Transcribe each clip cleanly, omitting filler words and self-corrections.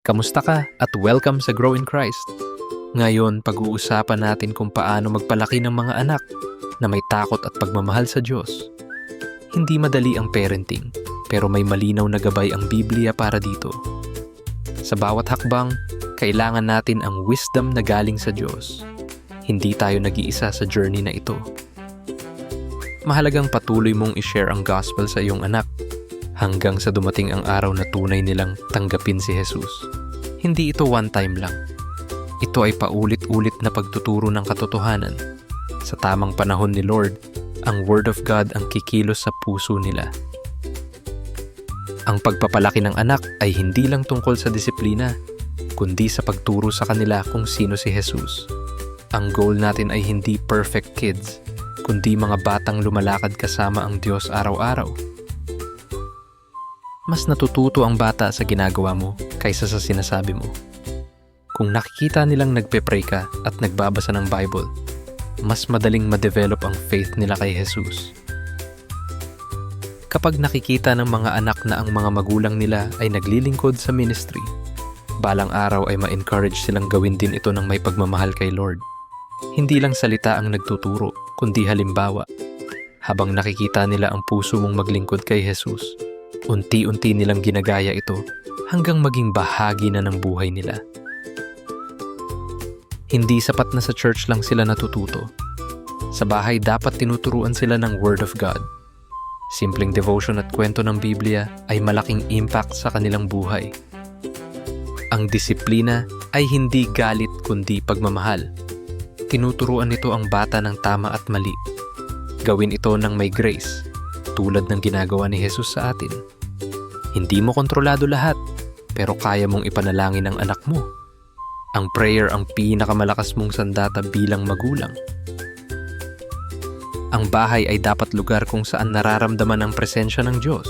Kamusta ka at welcome sa Grow in Christ. Ngayon, pag-uusapan natin kung paano magpalaki ng mga anak na may takot at pagmamahal sa Diyos. Hindi madali ang parenting, pero may malinaw na gabay ang Biblia para dito. Sa bawat hakbang, kailangan natin ang wisdom na galing sa Diyos. Hindi tayo nag-iisa sa journey na ito. Mahalagang patuloy mong i-share ang gospel sa iyong anak hanggang sa dumating ang araw na tunay nilang tanggapin si Jesus. Hindi ito one time lang. Ito ay paulit-ulit na pagtuturo ng katotohanan. Sa tamang panahon ni Lord, ang Word of God ang kikilos sa puso nila. Ang pagpapalaki ng anak ay hindi lang tungkol sa disiplina, kundi sa pagturo sa kanila kung sino si Jesus. Ang goal natin ay hindi perfect kids, kundi mga batang lumalakad kasama ang Diyos araw-araw. Mas natututo ang bata sa ginagawa mo kaysa sa sinasabi mo. Kung nakikita nilang nagpe-pray ka at nagbabasa ng Bible, mas madaling ma-develop ang faith nila kay Jesus. Kapag nakikita ng mga anak na ang mga magulang nila ay naglilingkod sa ministry, balang araw ay ma-encourage silang gawin din ito ng may pagmamahal kay Lord. Hindi lang salita ang nagtuturo, kundi halimbawa. Habang nakikita nila ang puso mong maglingkod kay Jesus, unti-unti nilang ginagaya ito hanggang maging bahagi na ng buhay nila. Hindi sapat na sa church lang sila natututo. Sa bahay dapat tinuturuan sila ng Word of God. Simpleng devotion at kwento ng Biblia ay malaking impact sa kanilang buhay. Ang disiplina ay hindi galit kundi pagmamahal. Tinuturuan nito ang bata ng tama at mali. Gawin ito ng may grace, tulad ng ginagawa ni Jesus sa atin. Hindi mo kontrolado lahat, pero kaya mong ipanalangin ang anak mo. Ang prayer ang pinakamalakas mong sandata bilang magulang. Ang bahay ay dapat lugar kung saan nararamdaman ang presensya ng Diyos.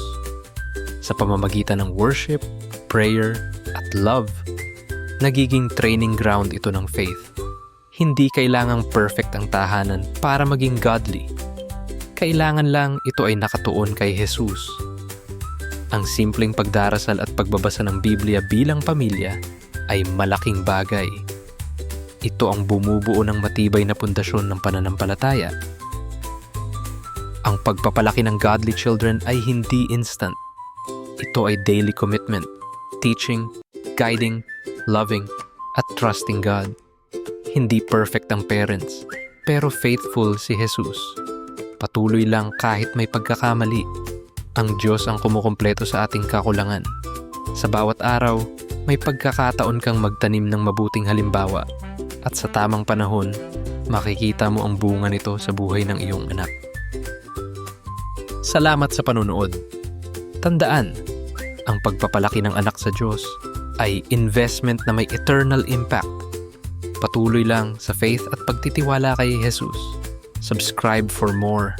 Sa pamamagitan ng worship, prayer, at love, nagiging training ground ito ng faith. Hindi kailangang perfect ang tahanan para maging godly. Kailangan lang ito ay nakatuon kay Jesus. Ang simpleng pagdarasal at pagbabasa ng Biblia bilang pamilya ay malaking bagay. Ito ang bumubuo ng matibay na pundasyon ng pananampalataya. Ang pagpapalaki ng godly children ay hindi instant. Ito ay daily commitment, teaching, guiding, loving, at trusting God. Hindi perfect ang parents, pero faithful si Jesus. Patuloy lang kahit may pagkakamali. Ang Diyos ang kumukumpleto sa ating kakulangan. Sa bawat araw, may pagkakataon kang magtanim ng mabuting halimbawa at sa tamang panahon, makikita mo ang bunga nito sa buhay ng iyong anak. Salamat sa panunood. Tandaan, ang pagpapalaki ng anak sa Diyos ay investment na may eternal impact. Patuloy lang sa faith at pagtitiwala kay Jesus. Subscribe for more.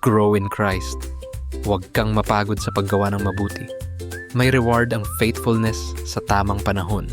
Grow in Christ. Huwag kang mapagod sa paggawa ng mabuti. May reward ang faithfulness sa tamang panahon.